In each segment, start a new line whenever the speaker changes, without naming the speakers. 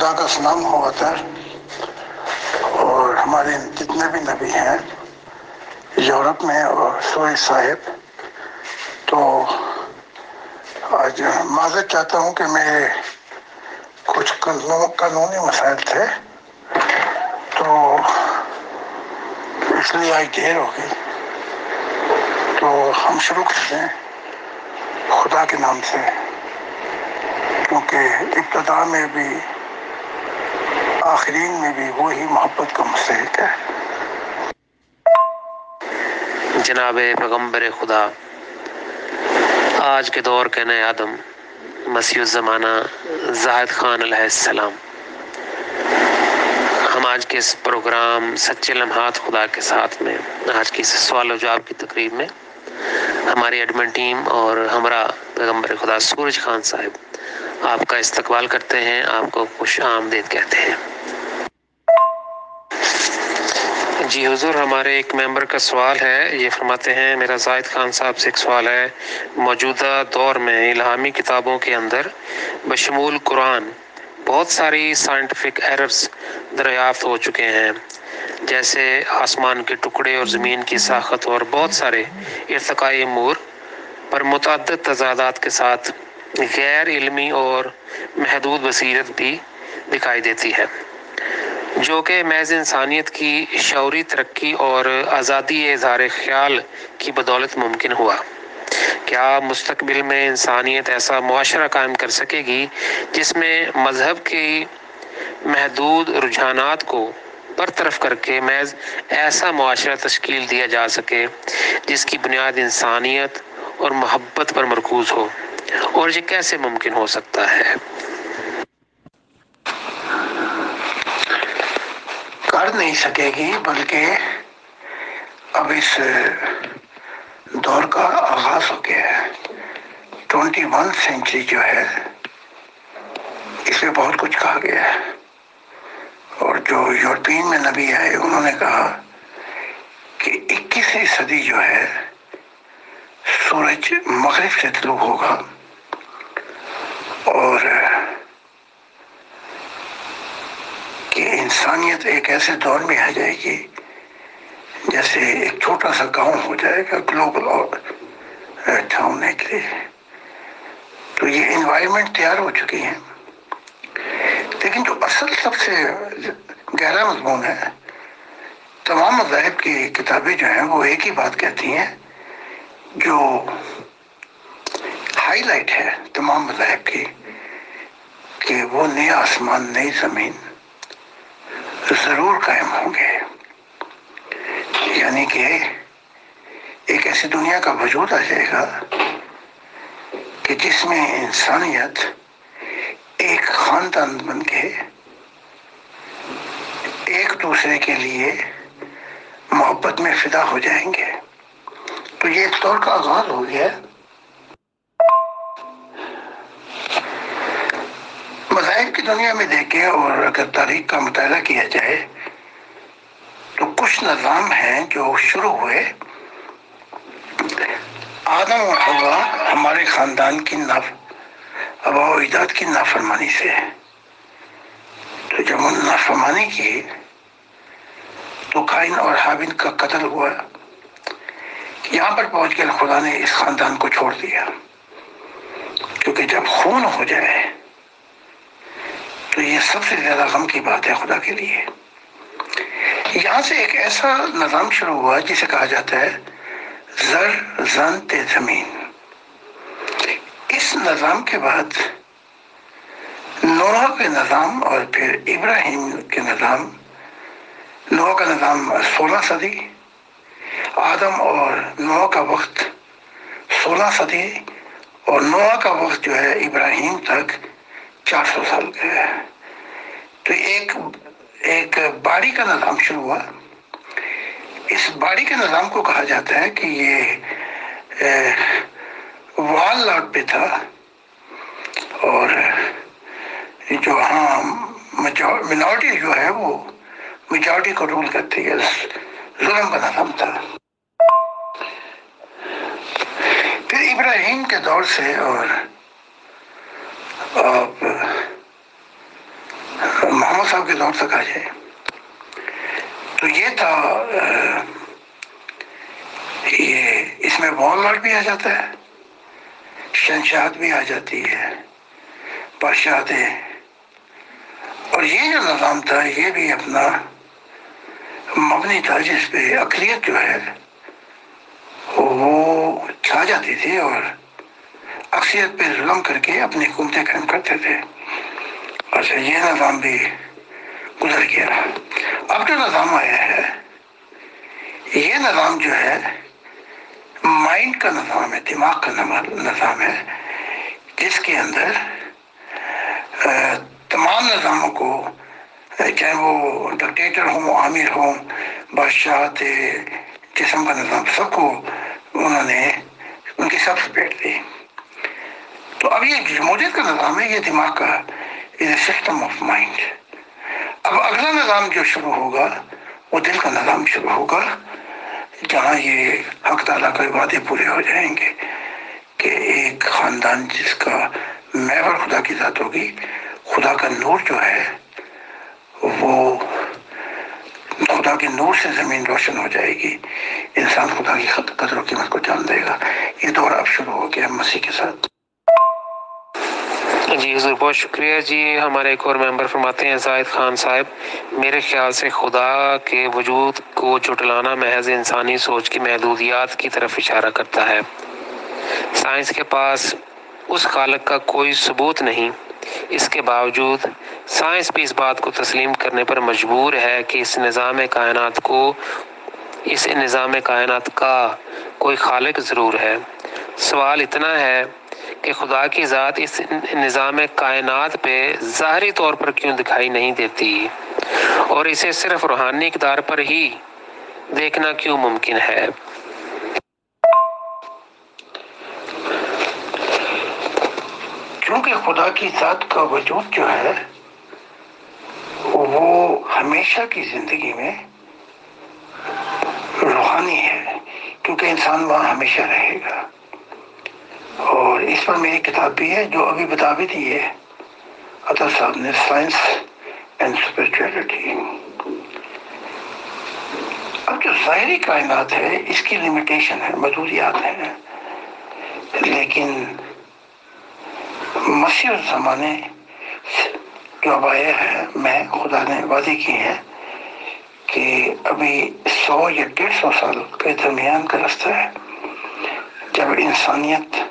خدا کا سلام ہو اتر، اور ہمارے جتنے بھی نبی ہیں یورپ میں اور سوئے صاحب، تو آج معذرت چاہتا ہوں کہ میرے کچھ قانونی مسائل تھے، تو اس لیے آج دیر ہو گئی۔ تو ہم شروع کرتے ہیں خدا کے نام سے، کیونکہ ابتدا میں بھی آخرین میں بھی وہی محبت کا مستحق ہے۔
جناب پیغمبر خدا، آج کے دور کے نئے آدم مسیح الزمانہ زاہد خان علیہ السلام، ہم آج کے اس پروگرام سچے لمحات خدا کے ساتھ میں آج کی اس سوال و جواب کی تقریب میں ہماری ایڈمن ٹیم اور ہمارا پیغمبر خدا سورج خان صاحب آپ کا استقبال کرتے ہیں، آپ کو خوش آمدید کہتے ہیں۔ جی حضور، ہمارے ایک ممبر کا سوال ہے، یہ فرماتے ہیں میرا زاہد خان صاحب سے ایک سوال ہے، موجودہ دور میں الہامی کتابوں کے اندر بشمول قرآن بہت ساری سائنٹیفک ایررز دریافت ہو چکے ہیں، جیسے آسمان کے ٹکڑے اور زمین کی ساخت اور بہت سارے ارتقائی امور پر متعدد تضادات کے ساتھ غیر علمی اور محدود بصیرت بھی دکھائی دیتی ہے، جو کہ محض انسانیت کی شعوری ترقی اور آزادی اظہار خیال کی بدولت ممکن ہوا۔ کیا مستقبل میں انسانیت ایسا معاشرہ قائم کر سکے گی جس میں مذہب کی محدود رجحانات کو برطرف کر کے محض ایسا معاشرہ تشکیل دیا جا سکے جس کی بنیاد انسانیت اور محبت پر مرکوز ہو، اور یہ کیسے ممکن ہو سکتا ہے؟
کر نہیں سکے گی، بلکہ اب اس دور کا آغاز ہو گیا ہے۔ 21 سینچری جو ہے اس میں بہت کچھ کہا گیا ہے، اور جو یورپین میں نبی آئے انہوں نے کہا کہ 21ویں صدی جو ہے سورج مغرب سے طلوع ہوگا، اور کہ انسانیت ایک ایسے دور میں آ جائے گی جیسے ایک چھوٹا سا گاؤں ہو جائے گا گلوبل ہونے کے لیے۔ تو یہ انوائرمنٹ تیار ہو چکی ہے، لیکن جو اصل سب سے گہرا مضمون ہے، تمام مذاہب کی کتابیں جو ہیں وہ ایک ہی بات کہتی ہیں، جو ہائی لائٹ ہے تمام مذاہب کی، کہ وہ نیا آسمان نئی زمین ضرور قائم ہوں گے، یعنی کہ ایک ایسی دنیا کا وجود آ جائے گا کہ جس میں انسانیت ایک خاندان بن کے ایک دوسرے کے لیے محبت میں فدا ہو جائیں گے۔ تو یہ ایک دور کا آغاز ہو گیا۔ مذاہب کی دنیا میں دیکھیں اور اگر تاریخ کا مطالعہ کیا جائے تو کچھ نظام ہیں جو شروع ہوئے آدم و حوا ہمارے خاندان کی آباء و اجداد کی نافرمانی سے۔ تو جب انہوں نے نافرمانی کی تو قائن اور حابیل کا قتل ہوا۔ یہاں پر پہنچ کر خدا نے اس خاندان کو چھوڑ دیا، کیونکہ جب خون ہو جائے تو یہ سب سے زیادہ غم کی بات ہے خدا کے لیے۔ یہاں سے ایک ایسا نظام شروع ہوا جسے کہا جاتا ہے زر زن تے زمین۔ اس نظام کے بعد نوح کے نظام اور پھر ابراہیم کے نظام۔ نوح کا نظام 16 صدی، آدم اور نوح کا وقت 16 صدی، اور نوح کا وقت جو ہے ابراہیم تک 400 سال کا ہے۔ تو ایک باڑی کا نظام شروع ہوا۔ اس باڑی کے نظام کو کہا جاتا ہے کہ یہ وال لاٹ پہ تھا، اور جو مینورٹی جو ہے وہ میجورٹی کو رول کرتی ہے، ظلم کا نظام تھا۔ پھر ابراہیم کے دور سے اور محمد صاحب کے دور تک آ جائے. تو یہ تھا یہ اس میں والمارٹ بھی آ جاتا ہے، شہنشاہت بھی آ جاتی ہے، بادشاہتیں، اور یہ جو نظام تھا یہ بھی اپنا مبنی تھا جس پہ اقلیت جو ہے وہ چھا جاتی تھی اور اکثریت پہ ظلم کر کے اپنی حکومتیں قائم کرتے تھے. اچھا، یہ نظام بھی گزر گیا. اب جو نظام آیا ہے یہ نظام جو ہے مائنڈ کا نظام ہے، دماغ کا نظام ہے، جس کے اندر تمام نظاموں کو، چاہے وہ ڈکٹیٹر ہوں، عامر ہوں، بادشاہت، جسم کا نظام، سب کو انہوں نے ان کی سب سپیٹ دی. تو اب یہ جمہوریت کا نظام ہے، یہ دماغ کا سسٹم آف مائنڈ. اب اگلا نظام جو شروع ہوگا وہ دل کا نظام شروع ہوگا، جہاں یہ حق تعالیٰ کے وعدے پورے ہو جائیں گے کہ ایک خاندان جس کا محور خدا کی ذات ہوگی، خدا کا نور جو ہے وہ خدا کے نور سے زمین روشن ہو جائے گی، انسان خدا کی قدر و قیمت کو جان دے گا. یہ دور اب شروع ہو گیا مسیح کے ساتھ.
جی حضور بہت شکریہ. جی ہمارے ایک اور ممبر فرماتے ہیں زاہد خان صاحب، میرے خیال سے خدا کے وجود کو جھٹلانا محض انسانی سوچ کی محدودیات کی طرف اشارہ کرتا ہے. سائنس کے پاس اس خالق کا کوئی ثبوت نہیں، اس کے باوجود سائنس بھی اس بات کو تسلیم کرنے پر مجبور ہے کہ اس نظام کائنات کا کوئی خالق ضرور ہے. سوال اتنا ہے کہ خدا کی ذات اس نظام کائنات پہ ظاہری طور پر کیوں دکھائی نہیں دیتی، اور اسے صرف روحانی اقدار پر ہی دیکھنا کیوں ممکن ہے؟
کیونکہ خدا کی ذات کا وجود جو ہے وہ ہمیشہ کی زندگی میں روحانی ہے، کیونکہ انسان وہاں ہمیشہ رہے گا. اور اس پر میری کتاب بھی ہے جو ابھی بتا بھی دی ہے عطا صاحب نے، سائنس اینڈ اسپرچویلٹی. اب جو ظاہری کائنات ہے اس کی لمیٹیشن ہے، محدودیات ہیں، لیکن مسیح زمانے جو اب آیا ہے میں خدا نے وعدے کیے ہیں کہ ابھی 100 یا 150 سال کے درمیان کا رستہ ہے جب انسانیت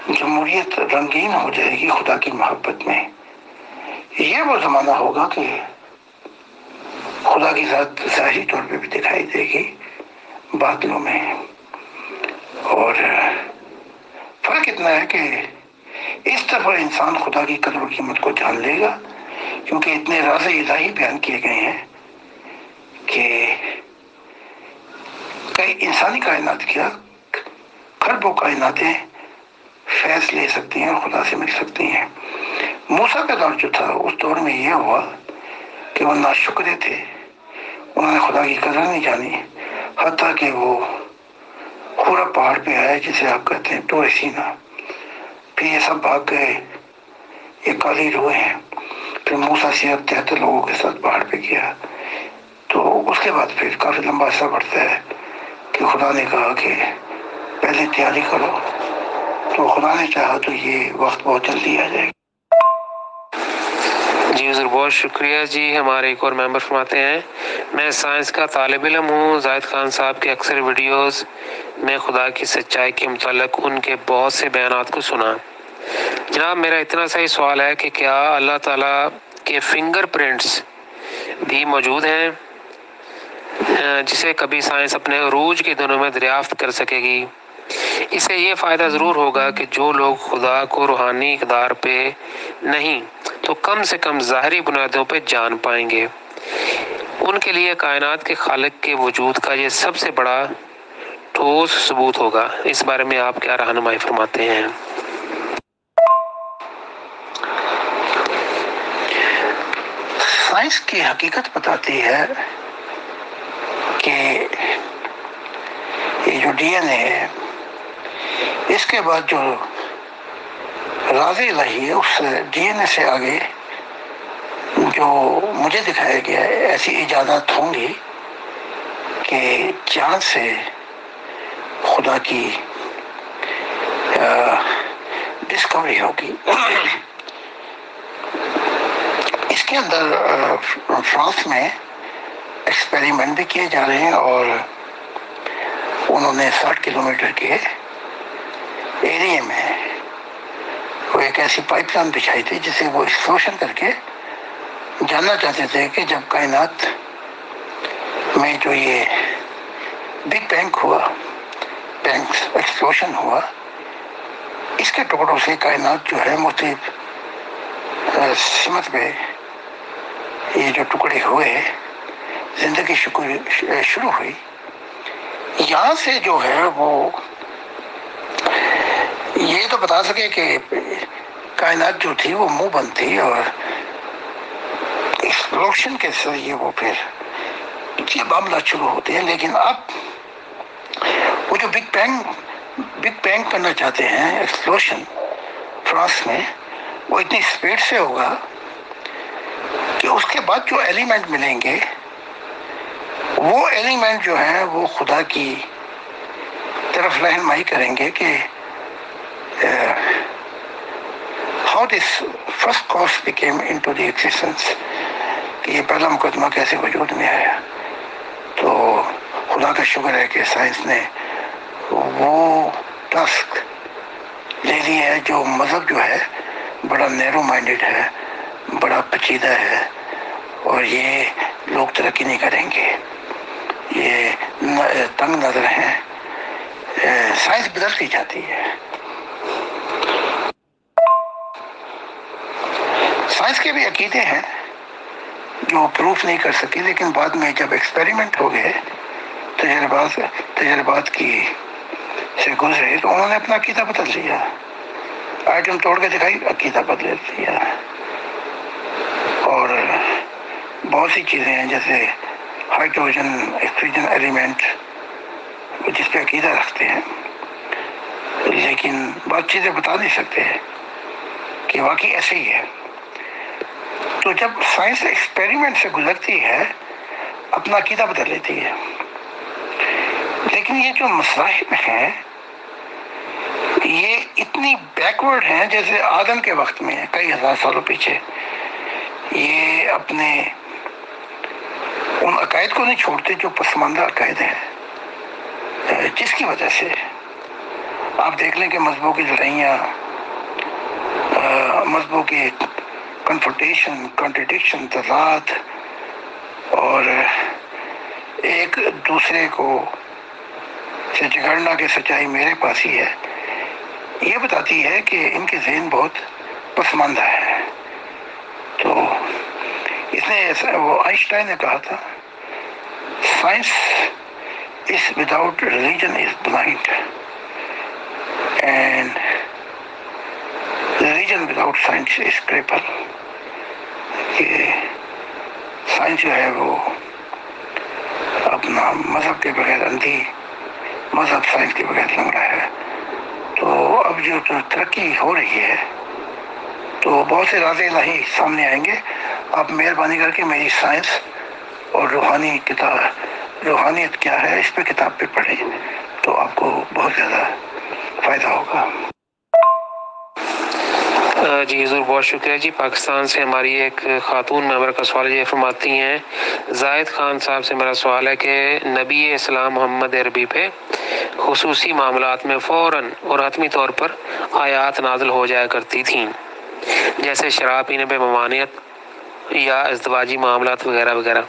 جمہوریت رنگین ہو جائے گی خدا کی محبت میں. یہ وہ زمانہ ہوگا کہ خدا کی ذات ظاہری طور پہ بھی دکھائی دے گی بادلوں میں. اور فرق اتنا ہے کہ اس طرح انسان خدا کی قدر و قیمت کو جان لے گا، کیونکہ اتنے راز الہی بیان کیے گئے ہیں کہ کئی انسانی کائنات کیا خربوں کائناتیں فیض لے سکتی ہیں اور خدا سے مل سکتی ہیں. موسیٰ کا دور جو تھا اس دور میں یہ ہوا کہ وہ ناشکرے تھے، انہوں نے خدا کی قدر نہیں جانی، حتیٰ کہ وہ پورا پہاڑ پہ آئے جسے آپ کہتے ہیں طور سینا. پھر یہ سب بھاگ گئے، یہ کالی روح ہیں. پھر موسیٰ صرف 73 لوگوں کے ساتھ پہاڑ پہ گیا. تو اس کے بعد پھر کافی لمبا عرصہ بڑھتا ہے کہ خدا نے کہا کہ پہلے تیاری کرو. تو خدا نے چاہا تو یہ وقت بہت جلدی آ جائے گا.
جی حضور بہت شکریہ. جی ہمارے ایک اور ممبر فرماتے ہیں میں سائنس کا طالب علم ہوں. زاہد خان صاحب کے اکثر ویڈیوز میں خدا کی سچائی کے متعلق ان کے بہت سے بیانات کو سنا. جناب میرا اتنا سا ہی سوال ہے کہ کیا اللہ تعالیٰ کے فنگر پرنٹس بھی موجود ہیں جسے کبھی سائنس اپنے عروج کے دنوں میں دریافت کر سکے گی؟ اس سے یہ فائدہ ضرور ہوگا کہ جو لوگ خدا کو روحانی اقدار پہ نہیں تو کم سے کم ظاہری بنیادوں پہ جان پائیں گے. ان کے لیے کائنات کے خالق کے وجود کا یہ سب سے بڑا ٹھوس ثبوت ہوگا. اس بارے میں آپ کیا رہنمائی فرماتے ہیں؟
سائنس کی حقیقت بتاتی ہے کہ یہ جو ڈی این اے ہے اس کے بعد جو راز الہی ہے اس ڈی این اے سے آگے جو مجھے دکھایا گیا ہے ایسی ایجادات ہوں گی کہ چاند سے خدا کی ڈسکوری ہوگی۔ اس کے اندر فرانس میں ایکسپیریمنٹ بھی کیے جا رہے ہیں، اور انہوں نے 60 کلومیٹر کے ایریے میں وہ ایک ایسی پائپ لائن بچھائی تھی جسے وہ ایکسپلوشن کر کے جاننا چاہتے تھے کہ جب کائنات میں جو یہ بگ بینگ ہوا، ایکسپلوشن ہوا، اس کے ٹکڑوں سے کائنات جو ہے مختلف سمت میں یہ جو ٹکڑے ہوئے زندگی شروع ہوئی۔ یہاں سے جو ہے وہ یہ تو بتا سکے کہ کائنات جو تھی وہ منہ بند تھی، اور ایکسپلوشن کے ذریعے وہ پھر یہ معاملات شروع ہوتے ہیں۔ لیکن اب وہ جو بگ بینگ کرنا چاہتے ہیں ایکسپلوشن فرانس میں، وہ اتنی اسپیڈ سے ہوگا کہ اس کے بعد جو ایلیمنٹ ملیں گے وہ ایلیمنٹ جو ہیں وہ خدا کی طرف رہنمائی کریں گے کہ how this first cause became into the existence، کہ یہ پہلا مقدمہ کیسے وجود میں آیا۔ تو خدا کا شکر ہے کہ سائنس نے وہ ٹاسک لے لی ہے، جو مذہب جو ہے بڑا نیرو مائنڈڈ ہے، بڑا پیچیدہ ہے، اور یہ لوگ ترقی نہیں کریں گے، یہ تنگ نظر ہیں۔ سائنس بدلتی جاتی ہے، سائنس کے بھی عقیدے ہیں جو پروف نہیں کر سکی، لیکن بعد میں جب ایکسپیریمنٹ ہو گئے، تجربات کی سے گزرے، تو انہوں نے اپنا عقیدہ بدل لیا، آئٹم توڑ کے دکھائی، عقیدہ بدل لیا۔ اور بہت سی چیزیں ہیں جیسے ہائیڈروجن آکسیجن ایلیمنٹ، جس پہ عقیدہ رکھتے ہیں، لیکن بہت چیزیں بتا نہیں سکتے کہ واقعی ایسے ہی ہے۔ تو جب سائنس ایکسپیریمنٹ سے گزرتی ہے اپنا عقیدہ بدل لیتی ہے، لیکن یہ جو مذاہب ہیں یہ اتنی بیکورڈ ہیں جیسے آدم کے وقت میں کئی ہزار سالوں پیچھے، یہ اپنے ان عقائد کو نہیں چھوڑتے جو پسماندہ عقائد ہیں، جس کی وجہ سے آپ دیکھ لیں کہ مذہبوں کی لڑائیاں، مذہبوں کی کنٹرڈکشن، تضاد، اور ایک دوسرے کو سے جھگڑنا کہ سچائی میرے پاس ہی ہے، یہ بتاتی ہے کہ ان کے ذہن بہت پسماندہ ہے۔ تو اس نے وہ آئنسٹائن نے کہا تھا، science is without religion is blind and religion without science is cripple، کہ سائنس جو ہے وہ اپنا مذہب کے بغیر اندھی، مذہب سائنس کے بغیر لنگڑا ہے۔ تو اب جو ترقی ہو رہی ہے تو بہت سے راز الہی سامنے آئیں گے۔ آپ مہربانی کر کے میری سائنس اور روحانیت کیا ہے اس پہ کتاب پہ پڑھیں، تو آپ کو بہت زیادہ فائدہ ہوگا۔
جی حضور بہت شکریہ جی۔ پاکستان سے ہماری ایک خاتون ممبر کا سوال یہ فرماتی ہیں، زاہد خان صاحب سے میرا سوال ہے کہ نبی اسلام محمد عربی پہ خصوصی معاملات میں فوراً اور حتمی طور پر آیات نازل ہو جایا کرتی تھیں، جیسے شراب پینے پہ ممانعت یا ازدواجی معاملات وغیرہ وغیرہ،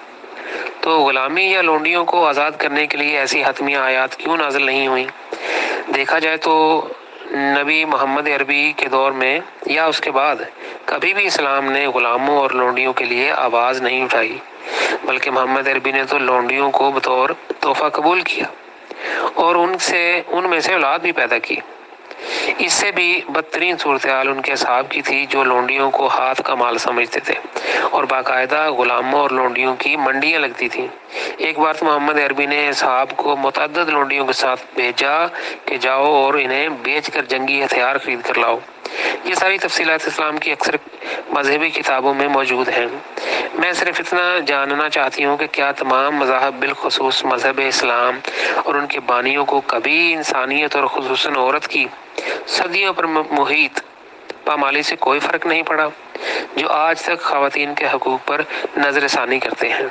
تو غلامی یا لونڈیوں کو آزاد کرنے کے لیے ایسی حتمی آیات کیوں نازل نہیں ہوئیں؟ دیکھا جائے تو نبی محمد عربی کے دور میں یا اس کے بعد کبھی بھی اسلام نے غلاموں اور لونڈیوں کے لیے آواز نہیں اٹھائی، بلکہ محمد عربی نے تو لونڈیوں کو بطور تحفہ قبول کیا اور ان میں سے اولاد بھی پیدا کی۔ اس سے بھی بدترین صورتحال ان کے اصحاب کی تھی، جو لونڈیوں کو ہاتھ کا مال سمجھتے تھے اور باقاعدہ غلاموں اور لونڈیوں کی منڈیاں لگتی تھیں۔ ایک بار تو محمد عربی نے اصحاب کو متعدد لونڈیوں کے ساتھ بھیجا کہ جاؤ اور انہیں بیچ کر جنگی ہتھیار خرید کر لاؤ۔ یہ ساری تفصیلات اسلام کی اکثر مذہبی کتابوں میں موجود ہیں۔ میں صرف اتنا جاننا چاہتی ہوں کہ کیا تمام مذاہب بالخصوص مذہب اسلام اور ان کے بانیوں کو کبھی انسانیت اور خصوصاً عورت کی صدیوں پر محیط پامالی سے کوئی فرق نہیں پڑا، جو آج تک خواتین کے حقوق پر نظر ثانی کرتے ہیں؟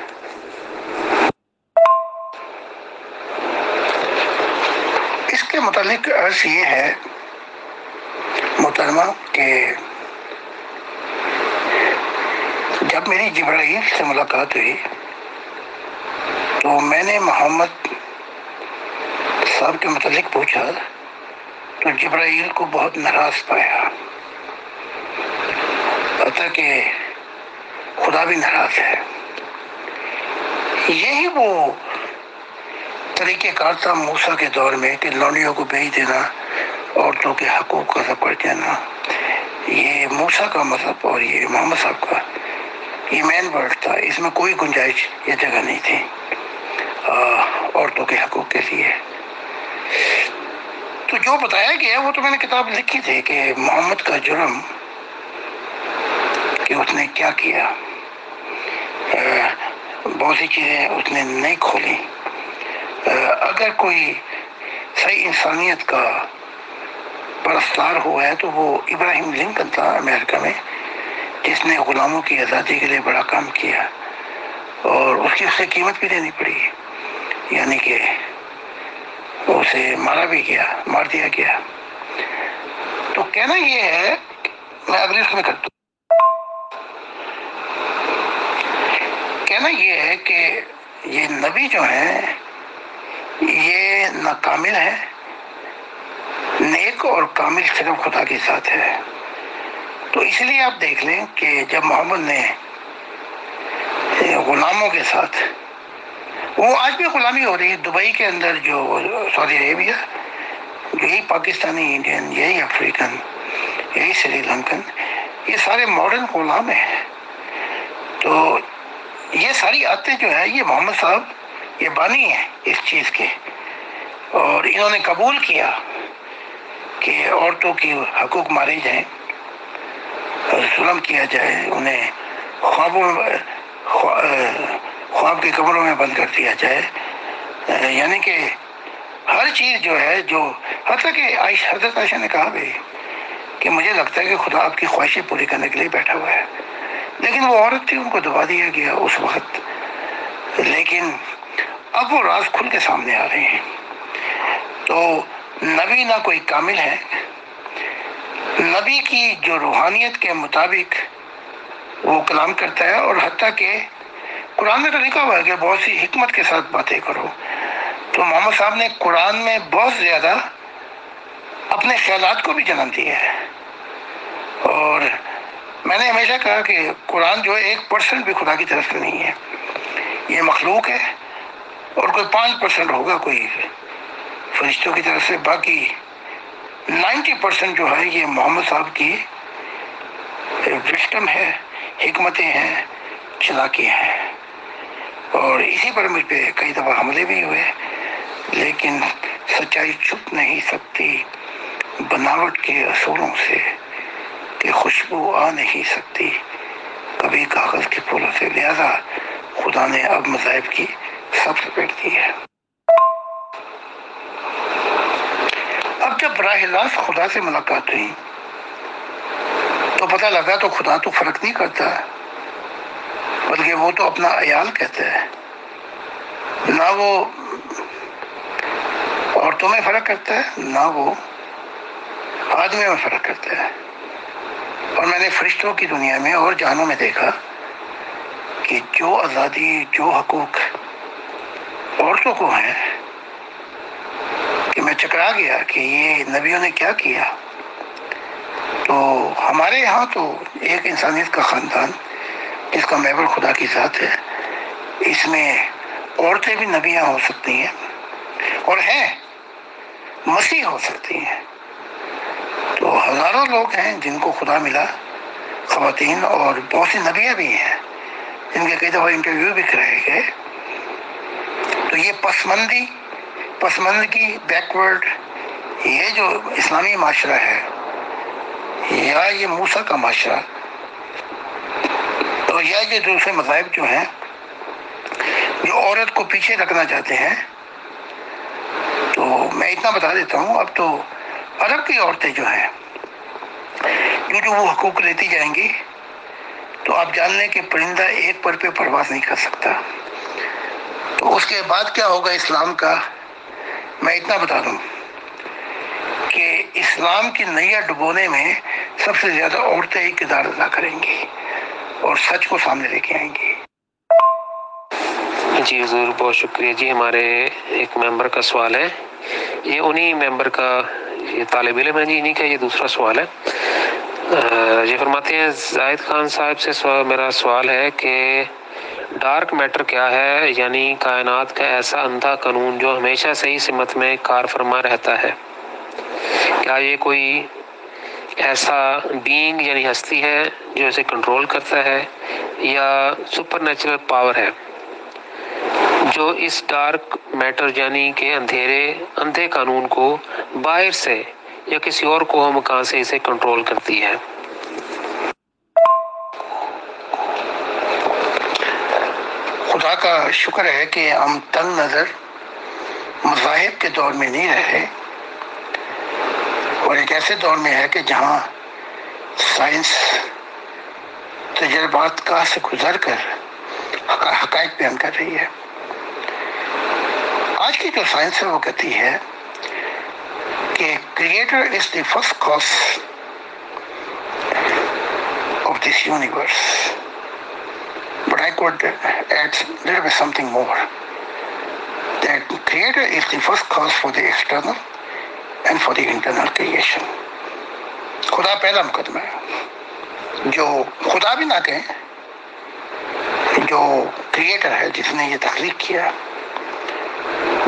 اس کے متعلق عرض یہ ہے محترمہ کہ جب میری جبرائیل سے ملاقات ہوئی تو میں نے محمد صاحب کے متعلق پوچھا تو جبرائیل کو بہت ناراض پایا، حتیٰ کہ خدا بھی ناراض ہے۔ یہی وہ طریقہ کار تھا موسیٰ کے دور میں کہ لونڈیوں کو بیچ دینا، عورتوں کے حقوق کا پڑ جانا۔ یہ موسیٰ کا مذہب اور یہ محمد صاحب کا یہ مین ورڈ تھا، اس میں کوئی گنجائش یا جگہ نہیں تھی عورتوں کے حقوق کے لیے۔ تو جو بتایا گیا وہ تو میں نے کتاب لکھی تھی کہ محمد کا جرم کہ اس نے کیا کیا، بہت سی چیزیں اس نے نہیں کھولی۔ اگر کوئی صحیح انسانیت کا پرستار ہوا ہے تو وہ ابراہیم لنکن تھا امریکہ میں، جس نے غلاموں کی آزادی کے لیے بڑا کام کیا اور اس کی اسے قیمت بھی دینی پڑی، یعنی کہ اسے مار دیا گیا۔ تو کہنا یہ ہے، میں اگلی اس میں کرتا ہوں، کہنا یہ ہے کہ یہ نبی جو ہیں یہ نہ کامل ہے، نیک اور کامل صرف خدا کے ساتھ ہے۔ تو اس لیے آپ دیکھ لیں کہ جب محمد نے غلاموں کے ساتھ، وہ آج بھی غلامی ہو رہی ہے دبئی کے اندر، جو سعودی عربیہ، یہی پاکستانی، انڈین، یہی افریقن، یہی سری لنکن، یہ سارے ماڈرن غلام ہیں۔ تو یہ ساری عادتیں جو ہے یہ محمد صاحب یہ بانی ہیں اس چیز کے، اور انہوں نے قبول کیا کہ عورتوں کی حقوق مارے جائیں، ظلم کیا جائے، انہیں خواب کے کمروں میں بند کر دیا جائے، یعنی کہ ہر چیز جو ہے، جو حتیٰ کہ حضرت عائشہ نے کہا بھی کہ مجھے لگتا ہے کہ خدا آپ کی خواہشیں پوری کرنے کے لیے بیٹھا ہوا ہے، لیکن وہ عورت تھی، ان کو دبا دیا گیا اس وقت۔ لیکن اب وہ راز کھل کے سامنے آ رہے ہیں۔ تو نبی نہ کوئی کامل ہے، نبی کی جو روحانیت کے مطابق وہ کلام کرتا ہے، اور حتیٰ کہ قرآن میں تو لکھا ہوا ہے کہ بہت سی حکمت کے ساتھ باتیں کرو۔ تو محمد صاحب نے قرآن میں بہت زیادہ اپنے خیالات کو بھی جنم دیا ہے، اور میں نے ہمیشہ کہا کہ قرآن جو ہے 1% بھی خدا کی طرف سے نہیں ہے، یہ مخلوق ہے، اور کوئی 5% ہوگا کوئی فرشتوں کی طرف سے، باقی 90% جو ہے یہ محمد صاحب کی وشڈم ہے، حکمتیں ہیں، چلاکیاں ہیں۔ اور اسی پر مجھ پہ کئی دفعہ حملے بھی ہوئے، لیکن سچائی چھپ نہیں سکتی بناوٹ کے اصولوں سے، کہ خوشبو آ نہیں سکتی کبھی کاغذ کے پھولوں سے، لہذا خدا نے اب مذاہب کی سب لپیٹ دی ہے۔ اب جب براہ راست خدا سے ملاقات ہوئی تو پتہ لگا تو خدا تو فرق نہیں کرتا، بلکہ وہ تو اپنا عیال کہتا ہے، نہ وہ عورتوں میں فرق کرتا ہے، نہ وہ آدمیوں میں فرق کرتا ہے۔ اور میں نے فرشتوں کی دنیا میں اور جہانوں میں دیکھا کہ جو آزادی، جو حقوق عورتوں کو ہیں، کہ میں چکرا گیا کہ یہ نبیوں نے کیا کیا۔ تو ہمارے ہاں تو ایک انسانیت کا خاندان جس کا محور خدا کی ذات ہے، اس میں عورتیں بھی نبیاں ہو سکتی ہیں، اور ہیں، مسیح ہو سکتی ہیں۔ تو ہزاروں لوگ ہیں جن کو خدا ملا، خواتین، اور بہت سی نبیاں بھی ہیں جن کے کئی دفعہ انٹرویو بھی کرائے گئے۔ تو یہ پسماندگی، بیکورڈ، یہ جو اسلامی معاشرہ ہے، یا یہ موسیٰ کا معاشرہ تو یا یہ دوسرے مذاہب جو ہیں جو عورت کو پیچھے رکھنا چاہتے ہیں. تو میں اتنا بتا دیتا ہوں، اب تو عرب کی عورتیں جو ہیں جو وہ حقوق لیتی جائیں گی تو آپ جان لیں کہ پرندہ ایک پر پہ پرواز نہیں کر سکتا. تو اس کے بعد کیا ہوگا اسلام کا، میں اتنا بتا دوں کہ اسلام کی نیا ڈبونے میں سب سے زیادہ عورتیں ہی کردار ادا کریں گی اور سچ کو سامنے لے کے آئیں گی.
جی حضور بہت شکریہ. جی ہمارے ایک ممبر کا سوال ہے، یہ انہی ممبر کا، یہ طالب علم ہے جی، انہی کا یہ دوسرا سوال ہے. یہ فرماتے ہیں زاہد خان صاحب سے میرا سوال ہے کہ ڈارک میٹر کیا ہے، یعنی کائنات کا ایسا اندھا قانون جو ہمیشہ صحیح سمت میں کار فرما رہتا ہے. کیا یہ کوئی ایسا بینگ یعنی ہستی ہے جو اسے کنٹرول کرتا ہے، یا سپر نیچرل پاور ہے جو اس ڈارک میٹر یعنی کہ اندھے قانون کو باہر سے یا کسی اور کو مکان سے اسے کنٹرول کرتی ہے؟
خدا کا شکر ہے کہ ہم تنگ نظر مذاہب کے دور میں نہیں رہے اور ایک ایسے دور میں ہے کہ جہاں سائنس تجربات کا سے گزر کر حقائق بیان کر رہی ہے. آج کی جو سائنس ہے وہ کہتی ہے کہ creator is the first cause of this universe. But I could add little bit something more. That creator is the first cause for the external and for the internal creation. خدا پہلا مقدمہ ہے. جو خدا بھی نہ کہیں، جو کریٹر ہے جس نے یہ تخلیق کیا،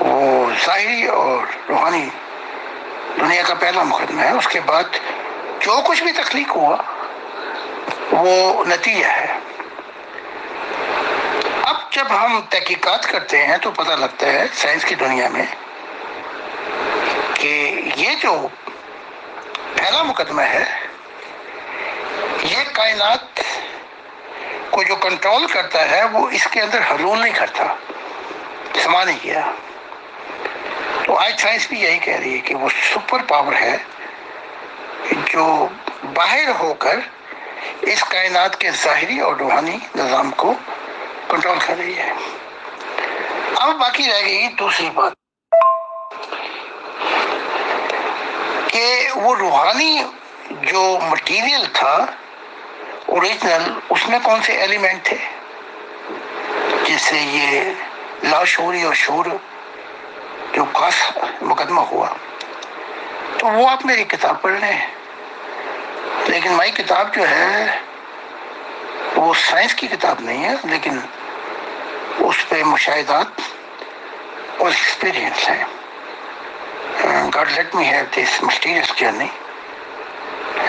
وہ ظاہری اور روحانی دنیا کا پہلا مقدمہ ہے. اس کے بعد جو کچھ بھی تخلیق ہوا وہ نتیجہ ہے. اب جب ہم تحقیقات کرتے ہیں تو پتہ لگتا ہے سائنس کی دنیا میں کہ یہ جو پہلا مقدمہ ہے یہ کائنات کو جو کنٹرول کرتا ہے وہ اس کے اندر حلول نہیں کرتا، سما نہیں گیا. تو آج سائنس بھی یہی کہہ رہی ہے کہ وہ سپر پاور ہے جو باہر ہو کر اس کائنات کے ظاہری اور روحانی نظام کو کنٹرول کر رہی ہے. اب باقی رہ گئی دوسری بات کہ وہ روحانی جو مٹیریل تھا اوریجنل، اس میں کون سے ایلیمنٹ تھے جس سے یہ لاشعوری اور شعور جو خاص مقدمہ ہوا. تو وہ آپ میری کتاب پڑھ لیں، لیکن میری کتاب جو ہے وہ سائنس کی کتاب نہیں ہے، لیکن اس پہ مشاہدات اور ایکسپیرینس ہیں. God let me have this mysterious journey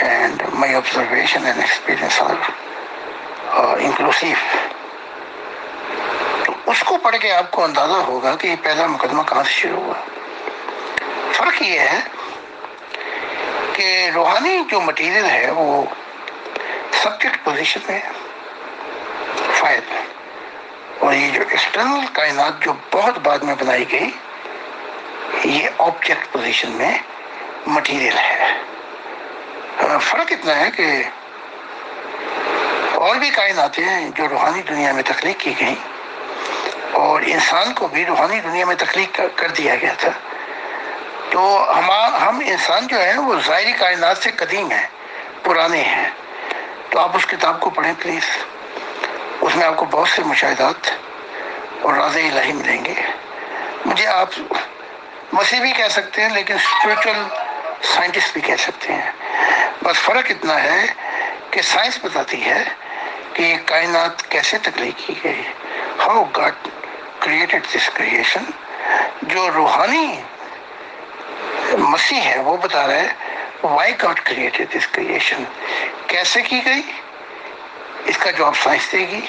and my observation and experience are inclusive. تو اس کو پڑھ کے آپ کو اندازہ ہوگا کہ یہ پہلا مقدمہ کہاں سے شروع ہوا. فرق یہ ہے کہ روحانی جو مٹیریل ہے وہ سبجیکٹ پوزیشن میں فائل ہے، اور یہ جو ایکسٹرنل کائنات جو بہت بعد میں بنائی گئی یہ آبجیکٹ پوزیشن میں مٹیریل ہے. فرق اتنا ہے کہ اور بھی کائنات ہیں جو روحانی دنیا میں تخلیق کی گئی اور انسان کو بھی روحانی دنیا میں تخلیق کر دیا گیا تھا. تو ہم انسان جو ہیں وہ ظاہری کائنات سے قدیم ہیں، پرانے ہیں. تو آپ اس کتاب کو پڑھیں پلیز، اس میں آپ کو بہت سے مشاہدات اور راز الہی ملیں گے. مجھے آپ مسیح بھی کہہ سکتے ہیں لیکن اسپریچول سائنٹسٹ بھی کہہ سکتے ہیں. بس فرق اتنا ہے کہ سائنس بتاتی ہے کہ یہ کائنات کیسے تخلیق کی گئی، how God created this creation. جو روحانی مسیح ہے وہ بتا رہا ہے why God created this creation, کیسے کی گئی اس کا جواب سائنس دے گی،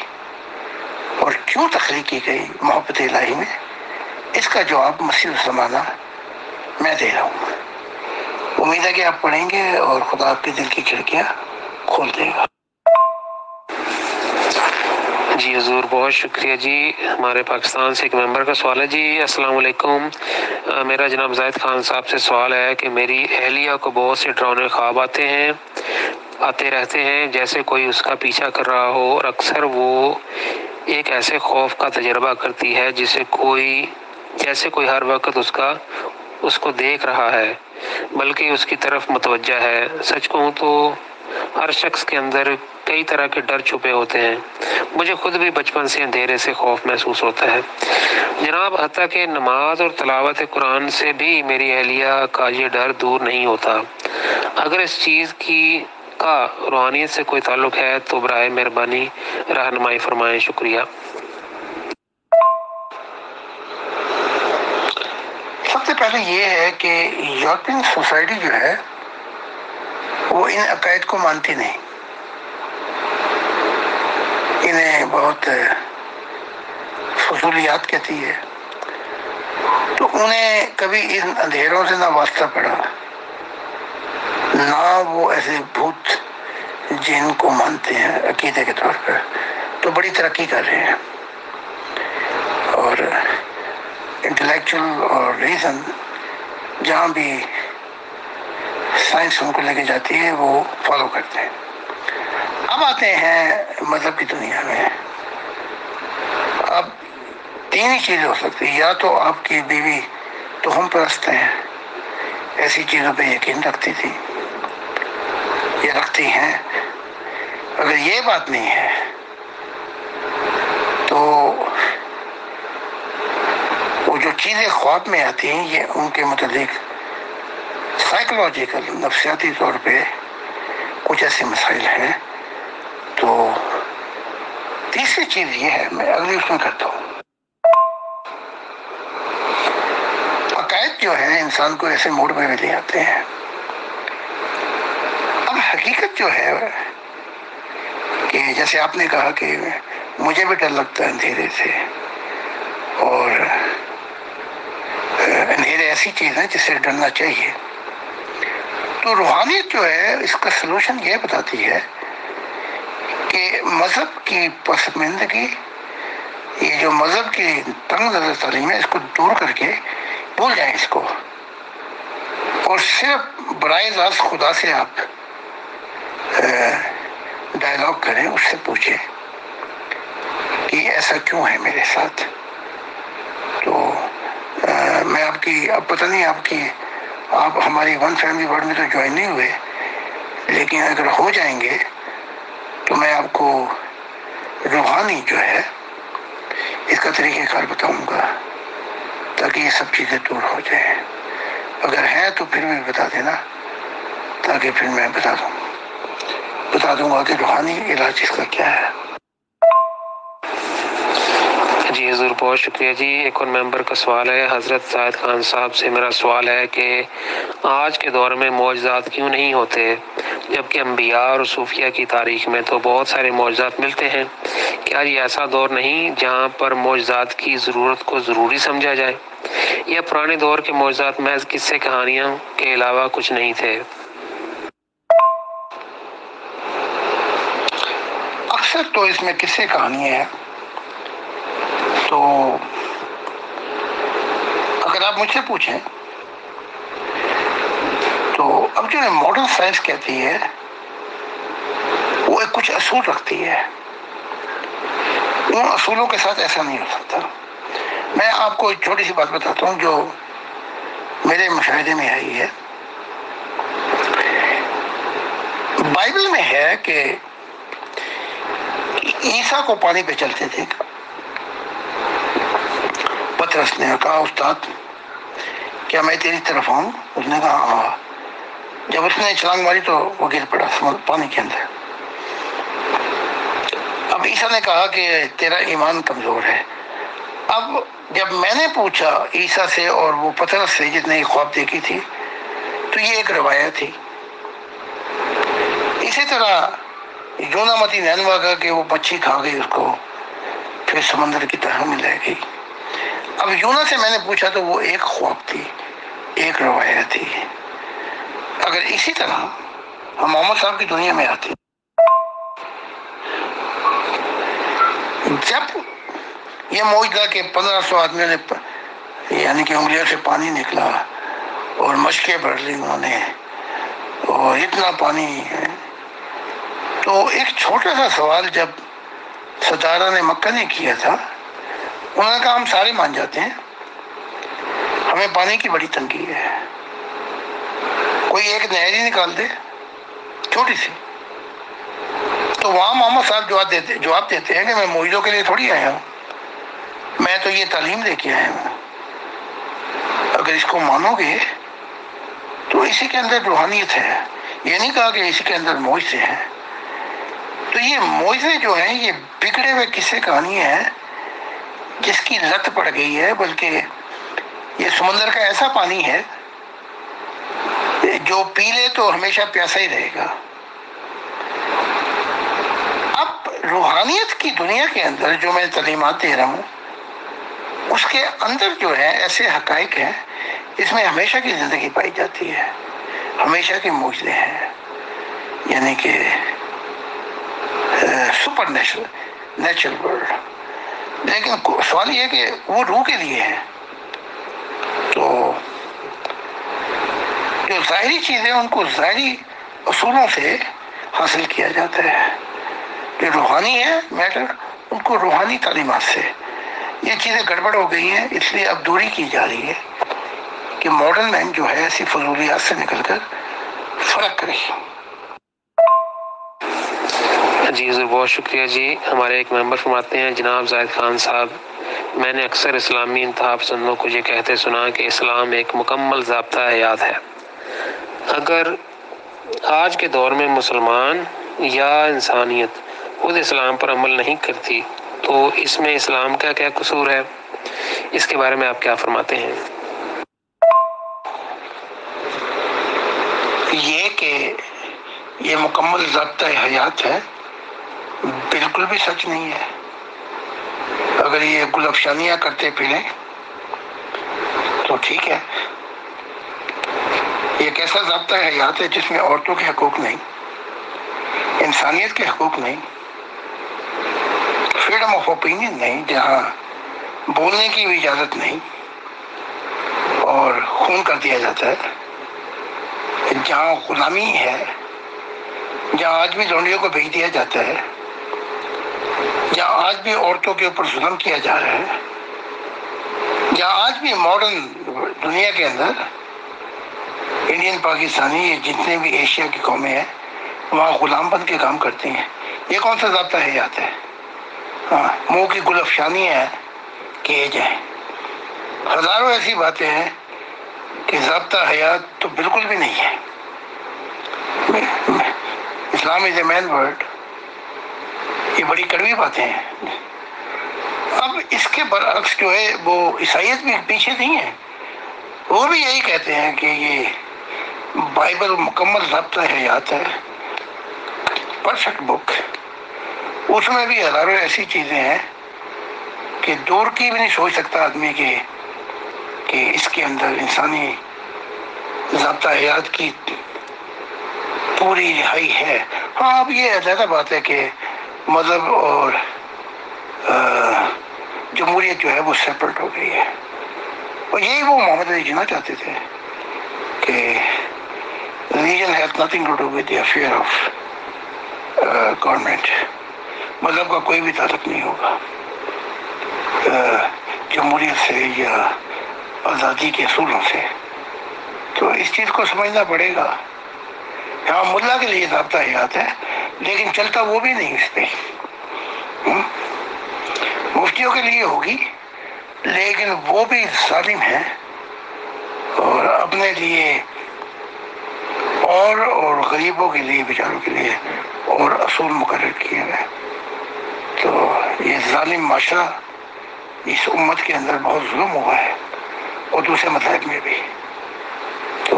اور کیوں تخلیق کی گئی محبت الہی میں اس کا جواب مسیح الزمانہ میں دے رہا ہوں. امید ہے کہ آپ پڑھیں گے اور خدا آپ کے دل کی کھڑکیاں کھول دے گا۔
جی حضور بہت شکریہ جی۔ ہمارے پاکستان سے ایک ممبر کا سوال ہے جی۔ السلام علیکم، میرا جناب زاہد خان صاحب سے سوال ہے کہ میری اہلیہ کو بہت سے ڈراؤنے خواب آتے رہتے ہیں، جیسے کوئی اس کا پیچھا کر رہا ہو، اور اکثر وہ ایک ایسے خوف کا تجربہ کرتی ہے جیسے کوئی ہر وقت اس کو دیکھ رہا ہے، بلکہ اس کی طرف متوجہ ہے۔ سچ کہوں تو ہر شخص کے اندر کئی طرح کے ڈر چھپے ہوتے ہیں، مجھے خود بھی بچپن سے اندھیرے سے خوف محسوس ہوتا ہے جناب، حتیٰ کہ نماز اور تلاوت قرآن سے بھی میری اہلیہ کا یہ ڈر دور نہیں ہوتا۔ اگر اس چیز کا روحانیت سے کوئی تعلق ہے تو برائے مہربانی رہنمائی فرمائیں، شکریہ۔
سب سے پہلے یہ ہے کہ یورپین سوسائٹی جو ہے وہ ان عقائد کو مانتی نہیں، انہیں بہت فضولیات کہتی ہے، تو انہیں کبھی ان اندھیروں سے نہ واسطہ پڑا، نہ وہ ایسے بھوت جن کو مانتے ہیں عقیدے کے طور پر، تو بڑی ترقی کر رہے ہیں اور انٹلیکچوئل اور ریزن جہاں بھی سائنس ان کو لے کے جاتی ہے وہ فالو کرتے ہیں۔ اب آتے ہیں مذہب کی دنیا میں۔ اب تین ہی چیزیں ہو سکتی ہیں، یا تو آپ کی بیوی تہم پرست ہیں، ایسی چیزوں پہ یقین رکھتی تھی یا رکھتی ہیں، اگر یہ بات نہیں ہے تو وہ جو چیزیں خواب میں آتی ہیں یہ ان کے متعلق سائیکولوجیکل نفسیاتی طور پہ کچھ ایسے مسائل ہیں۔ تو تیسری چیز یہ ہے، میں اگلی اس میں کرتا ہوں، عقائد جو ہیں انسان کو ایسے موڑ میں لے آتے ہیں۔ اب حقیقت جو ہے کہ جیسے آپ نے کہا کہ مجھے بھی ڈر لگتا ہے اندھیرے سے، اور اندھیرے ایسی چیز ہے جس سے ڈرنا چاہیے، تو روحانیت جو ہے اس کا سلوشن یہ بتاتی ہے کہ مذہب کی پسماندگی، یہ جو مذہب کی تنگ نظر تعلیم ہے، اس کو دور کر کے بھول جائیں اس کو، اور صرف برائے راست خدا سے آپ ڈائلاگ کریں، اس سے پوچھیں کہ ایسا کیوں ہے میرے ساتھ۔ تو میں آپ کی، اب پتہ نہیں آپ ہماری ون فیملی ورڈ میں تو جوائن نہیں ہوئے، لیکن اگر ہو جائیں گے تو میں آپ کو روحانی جو ہے اس کا طریقہ کار بتاؤں گا تاکہ یہ سب چیزیں دور ہو جائیں۔ اگر ہیں تو پھر بھی بتا دینا، تاکہ پھر میں بتا دوں گا کہ روحانی علاج اس کا کیا ہے۔
جی حضور بہت شکریہ جی۔ ایک اور ممبر کا سوال ہے، حضرت زاہد خان صاحب سے میرا سوال ہے کہ آج کے دور میں معجزات کیوں نہیں ہوتے، جبکہ انبیاء اور صوفیہ کی تاریخ میں تو بہت سارے معجزات ملتے ہیں؟ کیا یہ ایسا دور نہیں جہاں پر معجزات کی ضرورت کو ضروری سمجھا جائے، یا پرانے دور کے معجزات محض قصے کہانیاں کے علاوہ کچھ نہیں تھے؟
اکثر تو اس میں قصے کہانیاں ہیں، تو اگر آپ مجھ سے پوچھیں تو اب جو ماڈرن سائنس کہتی ہے وہ ایک کچھ اصول رکھتی ہے، ان اصولوں کے ساتھ ایسا نہیں ہو سکتا۔ میں آپ کو ایک چھوٹی سی بات بتاتا ہوں جو میرے مشاہدے میں آئی ہے۔ بائبل میں ہے کہ عیسیٰ کو پانی پہ چلتے تھے، پترس نے کہا استاد کیا میں تیری طرف آؤں؟ اس نے کہا ہاں۔ جب اس نے چھلانگ ماری تو وہ گر پڑا پانی کے اندر۔ اب عیسیٰ نے کہا کہ تیرا ایمان کمزور ہے۔ اب جب میں نے پوچھا عیسیٰ سے اور وہ پترس سے جس نے خواب دیکھی تھی، تو یہ ایک روایت تھی۔ اسی طرح یونا متی نینوا کا کہ وہ مچھی کھا گئی اس کو، پھر سمندر کی تہہ میں لے گئی۔ اب یونا سے میں نے پوچھا تو وہ ایک خواب تھی، ایک روایت تھی۔ اگر اسی طرح ہم محمد صاحب کی دنیا میں آتے، جب یہ معجزہ کہ 1500 آدمیوں نے یعنی کہ انگلیوں سے پانی نکلا اور مشقیں بڑھ لی انہوں نے اور اتنا پانی ہے، تو ایک چھوٹا سا سوال جب ستارہ نے مکہ نے کیا تھا، انہوں نے کہا ہم سارے مان جاتے ہیں ہمیں پانی کی بڑی تنگی ہے، کوئی ایک نہر ہی نکال دے چھوٹی سی۔ تو وہاں محمد صاحب جواب دیتے ہیں کہ میں معجزوں کے لیے تھوڑی آیا ہوں، میں تو یہ تعلیم دے کے آیا ہوں۔ اگر اس کو مانو گے تو اسی کے اندر روحانیت ہے، یہ نہیں کہا کہ اسی کے اندر معجزے ہیں۔ تو یہ معجزے جو ہیں یہ بگڑے ہوئے قصے کہانی ہے جس کی لت پڑ گئی ہے، بلکہ یہ سمندر کا ایسا پانی ہے جو پی لے تو ہمیشہ پیاسا ہی رہے گا۔ اب روحانیت کی دنیا کے اندر جو میں تعلیمات دے رہا ہوں اس کے اندر جو ہے ایسے حقائق ہیں، اس میں ہمیشہ کی زندگی پائی جاتی ہے، ہمیشہ کے معجزے ہیں، یعنی کہ سپر نیچرل ورلڈ۔ لیکن سوال یہ ہے کہ وہ روح کے لیے ہے، تو جو ظاہری چیزیں ان کو ظاہری اصولوں سے حاصل کیا جاتا ہے، جو روحانی ہے میٹر ان کو روحانی تعلیمات سے۔ یہ چیزیں گڑبڑ ہو گئی ہیں، اس لیے اب دوری کی جا رہی ہے کہ ماڈرن مین جو ہے ایسی فضولیات سے نکل کر فرق کرے۔
جی حضور بہت شکریہ جی۔ ہمارے ایک ممبر فرماتے ہیں جناب زاہد خان صاحب، میں نے اکثر اسلامی انتہا پسندوں کو یہ کہتے سنا کہ اسلام ایک مکمل ضابطہ حیات ہے۔ اگر آج کے دور میں مسلمان یا انسانیت خود اسلام پر عمل نہیں کرتی تو اس میں اسلام کا کیا قصور ہے؟ اس کے بارے میں آپ کیا فرماتے ہیں؟
یہ کہ یہ مکمل ضابطہ حیات ہے بالکل بھی سچ نہیں ہے۔ اگر یہ گل افشانیاں کرتے پھریں تو ٹھیک ہے، یہ ایک ایسا ضابطہ حیات ہے جس میں عورتوں کے حقوق نہیں، انسانیت کے حقوق نہیں، فریڈم آف اوپینین نہیں، جہاں بولنے کی بھی اجازت نہیں اور خون کر دیا جاتا ہے، جہاں غلامی ہے، جہاں آج بھی لونڈیوں کو بھیج دیا جاتا ہے، جہاں آج بھی عورتوں کے اوپر ظلم کیا جا رہا ہے، جہاں آج بھی ماڈرن دنیا کے اندر انڈین پاکستانی یہ جتنے بھی ایشیا کی قومیں ہیں وہاں غلام بن کے کام کرتے ہیں، یہ کون سا ضابطہ حیات ہے؟ منہ کی گل افشانی ہے کیے جائیں۔ ہزاروں ایسی باتیں ہیں کہ ضابطہ حیات تو بالکل بھی نہیں ہے۔ اسلام از اے مین ورڈ، یہ بڑی کڑوی باتیں ہیں۔ اب اس کے برعکس جو ہے وہ عیسائیت بھی پیچھے نہیں ہے، وہ بھی یہی کہتے ہیں کہ یہ بائبل مکمل ضابطہ حیات ہے، پرفیکٹ بک، اس میں بھی ہزاروں ایسی چیزیں ہیں کہ دور کی بھی نہیں سوچ سکتا آدمی کہ اس کے اندر انسانی ضابطہ حیات کی پوری رہائی ہے۔ ہاں اب یہ علیحدہ بات ہے کہ مذہب اور جمہوریت جو ہے وہ سیپریٹ ہو گئی ہے، اور یہی وہ محمد علی جناح چاہتے تھے کہ religion has nothing to do with the affair of government، مذہب کا کوئی بھی تعلق نہیں ہوگا جمہوریت سے یا آزادی کے اصولوں سے۔ تو اس چیز کو سمجھنا پڑے گا۔ ہاں ملا کے لیے ضابطہ حیات ہے لیکن چلتا وہ بھی نہیں اس پہ، مفتیوں کے لیے ہوگی لیکن وہ بھی ظالم ہے اور اپنے لیے اور غریبوں کے لیے بیچاروں کے لیے اور اصول مقرر کیے گئے۔ تو یہ ظالم معاشرہ اس امت کے اندر بہت ظلم ہوا ہے اور دوسرے مذاہب میں بھی۔ تو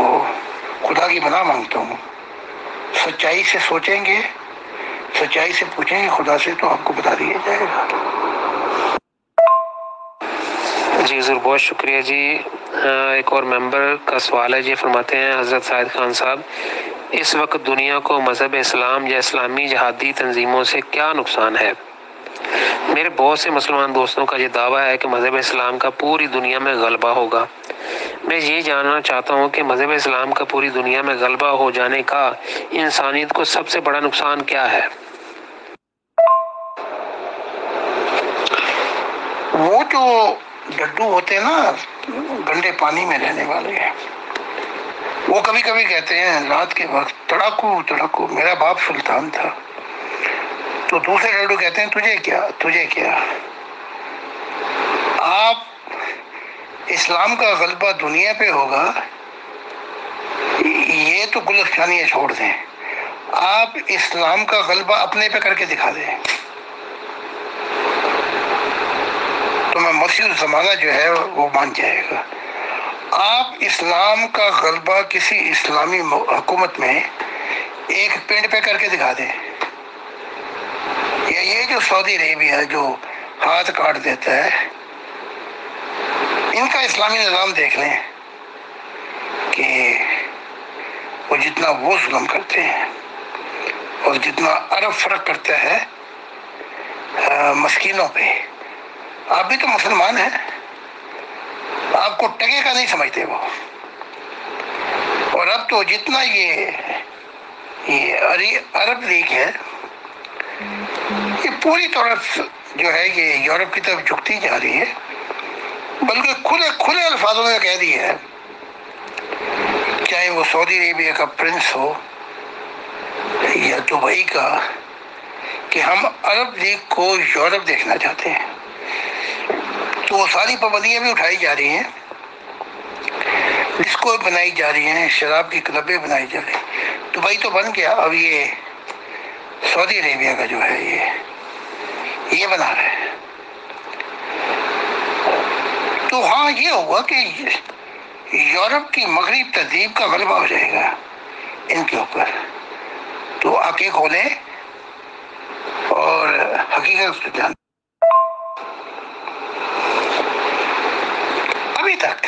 خدا کی پناہ مانگتا ہوں، سچائی سے سوچیں گے، سچائی سے پوچھیں گے خدا سے تو آپ کو بتا دیا جائے گا۔
جی حضور بہت شکریہ جی. ایک اور ممبر کا سوال ہے جی. فرماتے ہیں حضرت زاہد خان صاحب، اس وقت دنیا کو مذہب اسلام یا اسلامی جہادی تنظیموں سے کیا نقصان ہے؟ میرے بہت سے مسلمان دوستوں کا یہ دعویٰ ہے کہ مذہب اسلام کا پوری دنیا میں غلبہ ہوگا. میں یہ جاننا چاہتا ہوں کہ مذہب اسلام کا پوری دنیا میں غلبہ ہو جانے کا انسانیت کو سب سے بڑا نقصان کیا ہے؟
وہ جو ڈڈو ہوتے ہیں نا گندے پانی میں رہنے والے ہیں، وہ کبھی کبھی کہتے ہیں رات کے وقت تڑاکو تڑاکو میرا باپ سلطان تھا، تو دوسرے ڈڈو کہتے ہیں تجھے کیا تجھے کیا. آپ اسلام کا غلبہ دنیا پہ ہوگا یہ تو گلفشانیاں چھوڑ دیں، آپ اسلام کا غلبہ اپنے پہ کر کے دکھا دیں تو میں مسیح الزمانہ جو ہے وہ مان جائے گا. آپ اسلام کا غلبہ کسی اسلامی حکومت میں ایک پنڈ پہ کر کے دکھا دیں، یا یہ جو سعودی عربیہ ہے جو ہاتھ کاٹ دیتا ہے، ان کا اسلامی نظام دیکھ لیں کہ وہ جتنا وہ ظلم کرتے ہیں اور جتنا عرب فرق کرتا ہے مسکینوں پہ. آپ بھی تو مسلمان ہیں، آپ کو ٹکے کا نہیں سمجھتے وہ. اور اب تو جتنا یہ عرب لیگ ہے یہ پوری طرح جو ہے یہ یورپ کی طرف جھکتی جا رہی ہے، بلکہ کھلے الفاظوں میں کہہ دی ہے، چاہے وہ سعودی عربیہ کا پرنس ہو یا دبئی کا، کہ ہم عرب لیگ کو یورپ دیکھنا چاہتے ہیں. تو وہ ساری پابندیاں بھی اٹھائی جا رہی ہیں، ڈسکو بنائی جا رہی ہیں، شراب کی کلبیں بنائی جا رہی ہیں. دبئی تو بن گیا، اب یہ سعودی عربیہ کا جو ہے یہ بنا رہا ہے. تو ہاں یہ ہوگا کہ یورپ کی مغرب تہذیب کا غلبہ ہو جائے گا ان کے اوپر. تو آنکھیں کھولیں اور حقیقت کو جانیں. ابھی تک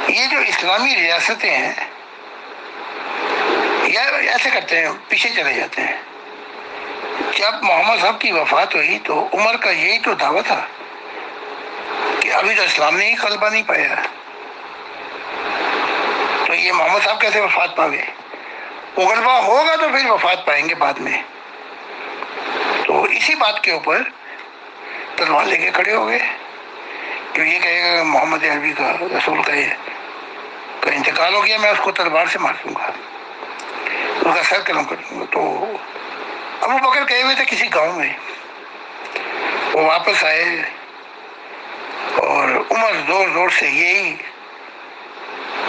یہ جو اسلامی ریاستیں ہیں یا ایسے کرتے ہیں، پیچھے چلے جاتے ہیں. جب محمد صاحب کی وفات ہوئی تو عمر کا یہی تو دعویٰ تھا کہ ابھی تو اسلام نے ہی غلبہ نہیں پایا، تو یہ محمد صاحب کیسے وفات پا گئے؟ وہ غلبہ ہوگا تو پھر وفات پائیں گے بعد میں. تو اسی بات کے اوپر تلوار لے کے کھڑے ہو گئے کہ یہ کہے گا محمد عربی کا رسول کا انتقال ہو گیا، میں اس کو تلوار سے مار دوں گا، اس کا سر قلم کر دوں گا. تو ابو بکر گئے ہوئے تھے کسی گاؤں میں، وہ واپس آئے اور عمر زور زور سے یہی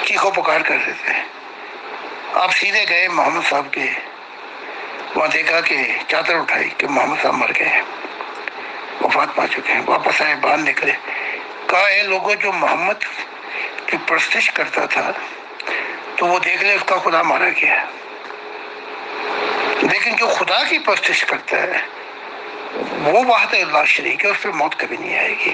چیخو پکار کر رہے تھے. آپ سیدھے گئے محمد صاحب کے، وہاں دیکھا کہ چادر اٹھائی کہ محمد صاحب مر گئے، وفات پا چکے ہیں. واپس آئے، باہر نکلے، کہا اے لوگوں جو محمد کی پرستش کرتا تھا تو وہ دیکھ لے اس کا خدا مارا گیا، لیکن جو خدا کی پرستش کرتا ہے وہ وحدہ اللہ شریک ہے، اس پہ موت کبھی نہیں آئے گی.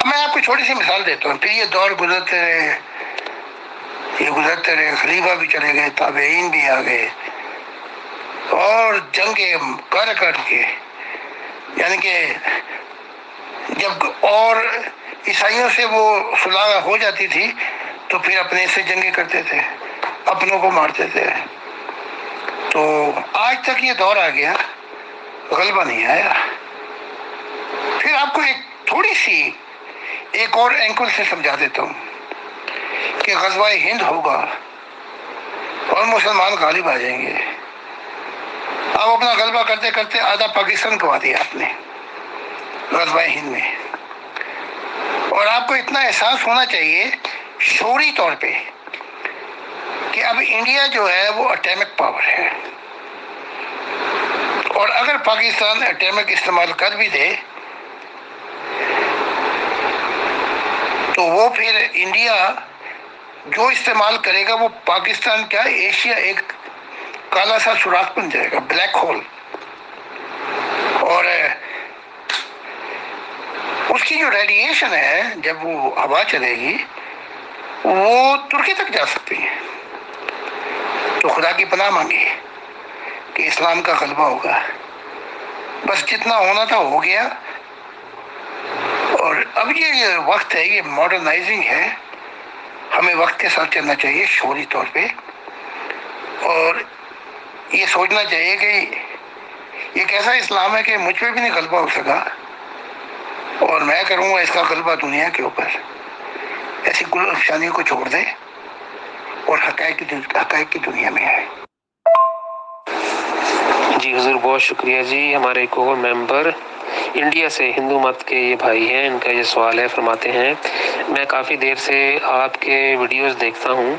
میں آپ کو چھوٹی سی مثال دیتا ہوں. پھر یہ دور گزرتے رہے، خلیفہ بھی چلے گئے، تابعین بھی آ گئے، اور جنگیں کر کے، یعنی کہ جب اور عیسائیوں سے وہ صلح ہو جاتی تھی تو پھر اپنے سے جنگیں کرتے تھے، اپنوں کو مارتے تھے. تو آج تک یہ دور آ گیا، غلبہ نہیں آیا. پھر آپ کو ایک تھوڑی سی ایک اور اینکل سے سمجھا دیتا ہوں کہ غزوہ ہند ہوگا اور مسلمان غالب آ جائیں گے. اب اپنا غلبہ کرتے کرتے آدھا پاکستان گوا دیا آپ نے غزوہ ہند میں. اور آپ کو اتنا احساس ہونا چاہیے شعوری طور پہ کہ اب انڈیا جو ہے وہ اٹامک پاور ہے، اور اگر پاکستان اٹامک استعمال کر بھی دے تو وہ پھر انڈیا جو استعمال کرے گا وہ پاکستان کیا ایشیا ایک کالا سا سوراخ بن جائے گا، بلیک ہول. اور اس کی جو ریڈیشن ہے جب وہ ہوا چلے گی وہ ترکی تک جا سکتی ہے. تو خدا کی پناہ مانگی کہ اسلام کا غلبہ ہوگا. بس جتنا ہونا تھا ہو گیا. اور اب یہ وقت ہے، یہ ماڈرنائزنگ ہے، ہمیں وقت کے ساتھ چلنا چاہیے شعوری طور پہ، اور یہ سوچنا چاہیے کہ یہ کیسا اسلام ہے کہ مجھ پہ بھی نہیں غلبہ ہو سکا اور میں کروں گا اس کا غلبہ دنیا کے اوپر. ایسی کل افسانیوں کو چھوڑ دیں اور حقائق کی دنیا میں آئے.
جی حضور بہت شکریہ جی. ہمارے ایک اور ممبر انڈیا سے ہندو مت کے یہ بھائی ہیں، ان کا یہ سوال ہے. فرماتے ہیں میں کافی دیر سے آپ کے ویڈیوز دیکھتا ہوں.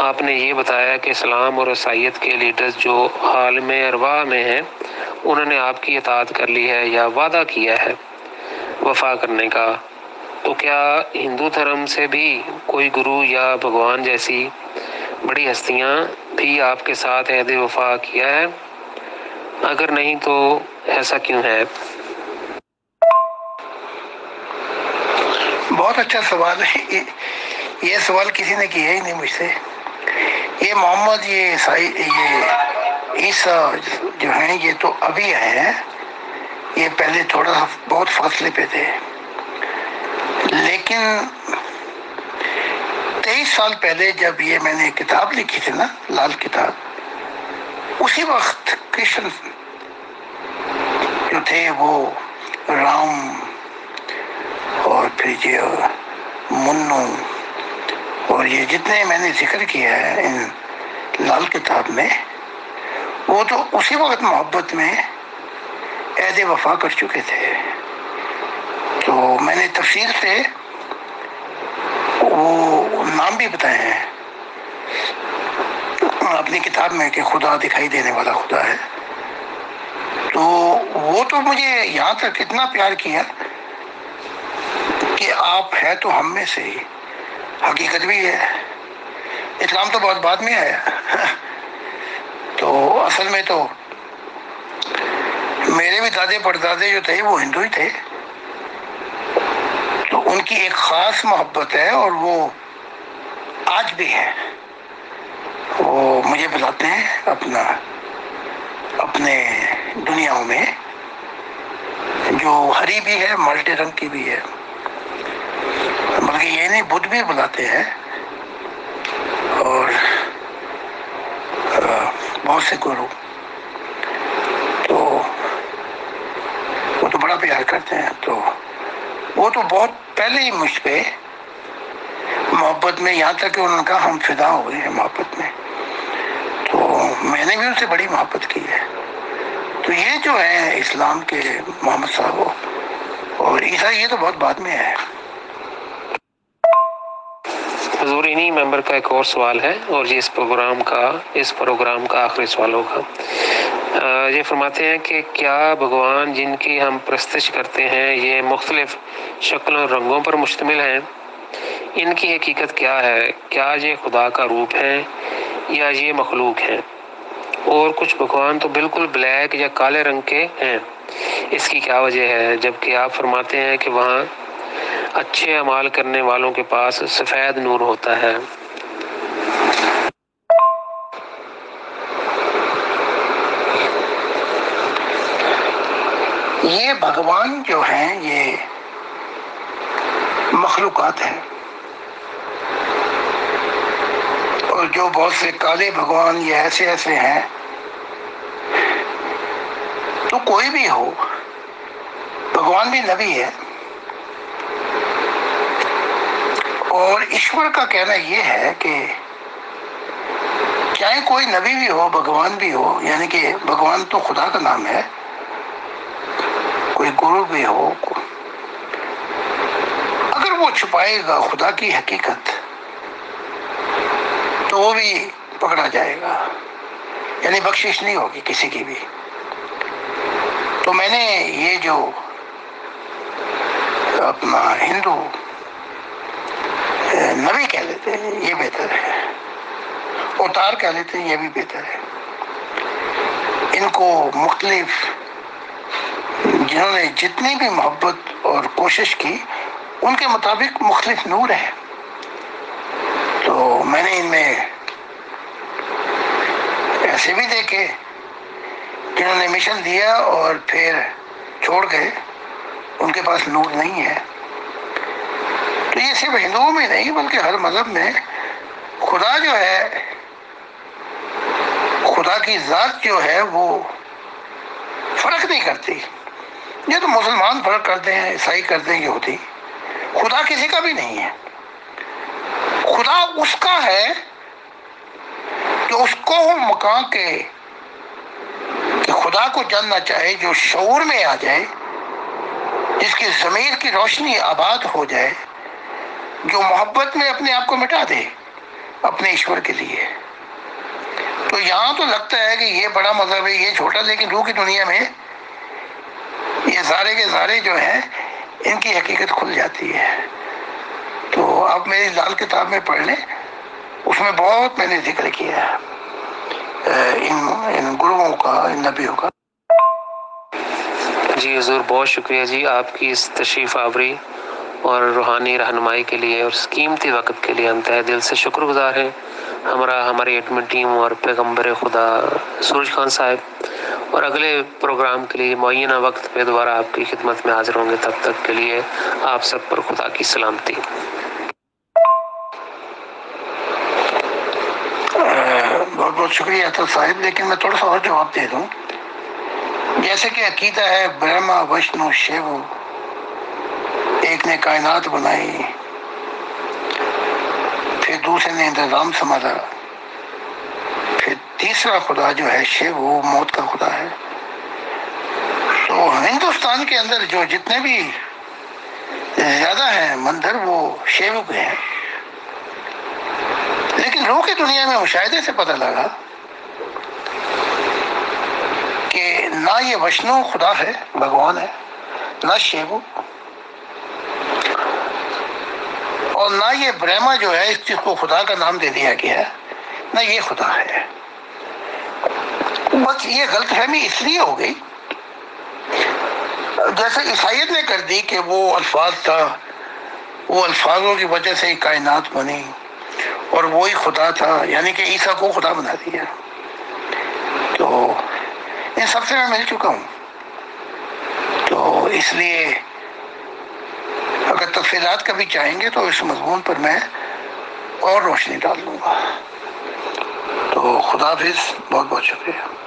آپ نے یہ بتایا کہ اسلام اور عیسائیت کے لیڈرز جو عالم ارواح میں ہیں انہوں نے آپ کی اطاعت کر لی ہے یا وعدہ کیا ہے وفا کرنے کا. تو کیا ہندو دھرم سے بھی کوئی گرو یا بھگوان جیسی بڑی ہستیاں بھی آپ کے ساتھ عہد وفا کیا ہے؟ اگر نہیں تو ایسا کیوں ہے؟
بہت اچھا سوال ہے. یہ سوال کسی نے کیا ہی نہیں مجھ سے. یہ محمد، یہ عیسائی، یہ عیسیٰ جو ہیں یہ تو ابھی آئے ہیں. یہ پہلے تھوڑا سا بہت فاصلے پہ تھے. لیکن 23 سال پہلے جب یہ میں نے کتاب لکھی تھی نا، لال کتاب، اسی وقت کرشن جو تھے وہ رام اور پھر یہ منو اور یہ جتنے میں نے ذکر کیا ہے ان لال کتاب میں، وہ تو اسی وقت محبت میں عہد وفا کر چکے تھے. تو میں نے تفصیل سے وہ نام بھی بتائے ہیں اپنی کتاب میں کہ خدا دکھائی دینے والا خدا ہے. تو وہ تو مجھے یہاں تک اتنا پیار کیا کہ آپ ہے تو ہم میں سے ہی. حقیقت بھی ہے. اسلام تو بہت بعد میں آیا. تو اصل میں تو میرے بھی دادے پردادے جو تھے وہ ہندو ہی تھے. تو ان کی ایک خاص محبت ہے اور وہ آج بھی ہے. وہ مجھے بلاتے ہیں اپنے دنیاؤں میں، جو ہری بھی ہے مالٹے رنگ کی بھی ہے. بلکہ یہ نہیں، بدھ بھی بلاتے ہیں اور بہت سے گرو. تو وہ تو بڑا پیار کرتے ہیں. تو وہ تو بہت پہلے ہی مجھ پہ محبت میں، یہاں تک کہ انہوں نے کہا ہم فدا ہوئے ہیں محبت میں. تو میں نے بھی ان سے بڑی محبت کی ہے. تو یہ جو ہے اسلام کے محمد صاحب اور عیسائی، یہ تو بہت بعد میں ہے.
حضور انہی ممبر کا ایک اور سوال ہے اور یہ اس پروگرام کا آخری سوال ہوگا. یہ فرماتے ہیں کہ کیا بھگوان جن کی ہم پرستش کرتے ہیں یہ مختلف شکلوں اور رنگوں پر مشتمل ہیں؟ ان کی حقیقت کیا ہے؟ کیا یہ خدا کا روپ ہے یا یہ مخلوق ہیں؟ اور کچھ بھگوان تو بالکل بلیک یا کالے رنگ کے ہیں. اس کی کیا وجہ ہے جبکہ آپ فرماتے ہیں کہ وہاں اچھے اعمال کرنے والوں کے پاس سفید نور ہوتا ہے؟
یہ بھگوان جو ہیں یہ مخلوقات ہیں، اور جو بہت سے کالے بھگوان یہ ایسے ہیں. تو کوئی بھی ہو، بھگوان بھی نبی ہے. اور ایشور کا کہنا یہ ہے کہ چاہے کوئی نبی بھی ہو، بھگوان بھی ہو، یعنی کہ بھگوان تو خدا کا نام ہے، کوئی گرو بھی ہو، اگر وہ چھپائے گا خدا کی حقیقت تو وہ بھی پکڑا جائے گا، یعنی بخشش نہیں ہوگی کسی کی بھی. تو میں نے یہ جو اپنا ہندو نبی کہہ لیتے ہیں یہ بہتر ہے، اوتار کہہ لیتے ہیں یہ بھی بہتر ہے. ان کو مختلف جنہوں نے جتنی بھی محبت اور کوشش کی ان کے مطابق مختلف نور ہیں. تو میں نے ان میں ایسے بھی دیکھے جنہوں نے مشن دیا اور پھر چھوڑ گئے، ان کے پاس نور نہیں ہے. تو یہ صرف ہندوؤں میں نہیں بلکہ ہر مذہب میں خدا جو ہے، خدا کی ذات جو ہے وہ فرق نہیں کرتی. یہ تو مسلمان فرق کرتے ہیں، عیسائی کرتے ہیں، یہودی. خدا کسی کا بھی نہیں ہے. خدا اس کا ہے کہ اس کو وہ مقام کے کہ خدا کو جاننا چاہے، جو شعور میں آ جائے، جس کی ضمیر کی روشنی آباد ہو جائے، جو محبت میں اپنے آپ کو مٹا دے اپنے ایشور کے لیے. تو یہاں تو لگتا ہے کہ یہ بڑا مذہب ہے، یہ چھوٹا، لیکن روح کی دنیا میں یہ سارے کے سارے جو ہیں ان کی حقیقت کھل جاتی ہے. تو آپ میری لال کتاب میں پڑھ لیں، اس میں بہت میں نے ذکر کیا ہے ان گروؤں کا، ان نبیوں کا.
جی حضور، بہت شکریہ جی آپ کی اس تشریف آوری اور روحانی رہنمائی کے لیے اور اس قیمتی وقت کے لیے ہم تہ دل سے شکر گزار ہیں. ہماری ایڈمن ٹیم اور پیغمبر خدا سورج خان صاحب، اور اگلے پروگرام کے لیے معینہ وقت پہ دوبارہ آپ کی خدمت میں حاضر ہوں گے. تب تک کے لیے آپ سب پر خدا کی سلامتی.
بہت بہت شکریہ عطا صاحب، لیکن میں تھوڑا سا اور جواب دے دوں. جیسے کہ عقیدہ ہے برہما وشنو شیو، ایک نے کائنات بنائی، پھر دوسرے نے انتظام سنبھالا، پھر تیسرا خدا جو ہے شیو، وہ موت کا خدا ہے. تو ہندوستان کے اندر جو جتنے بھی زیادہ ہیں مندر وہ شیو کے ہیں. لیکن روح کی دنیا میں مشاہدے سے پتہ لگا کہ نہ یہ وشنو خدا ہے، بھگوان ہے، نہ شیو، اور نہ یہ برہما جو ہے اس چیز کو خدا کا نام دے دیا گیا، نہ یہ خدا ہے. بس یہ غلط فہمی اس لیے ہو گئی، جیسے عیسائیت نے کر دی کہ وہ الفاظ تھا، وہ الفاظوں کی وجہ سے ہی کائنات بنی اور وہی خدا تھا، یعنی کہ عیسیٰ کو خدا بنا دیا. تو ان سب سے میں مل چکا ہوں، تو اس لیے اگر تفصیلات کبھی چاہیں گے تو اس مضمون پر میں اور روشنی ڈال دوں گا. تو خدا حافظ، بہت بہت شکریہ.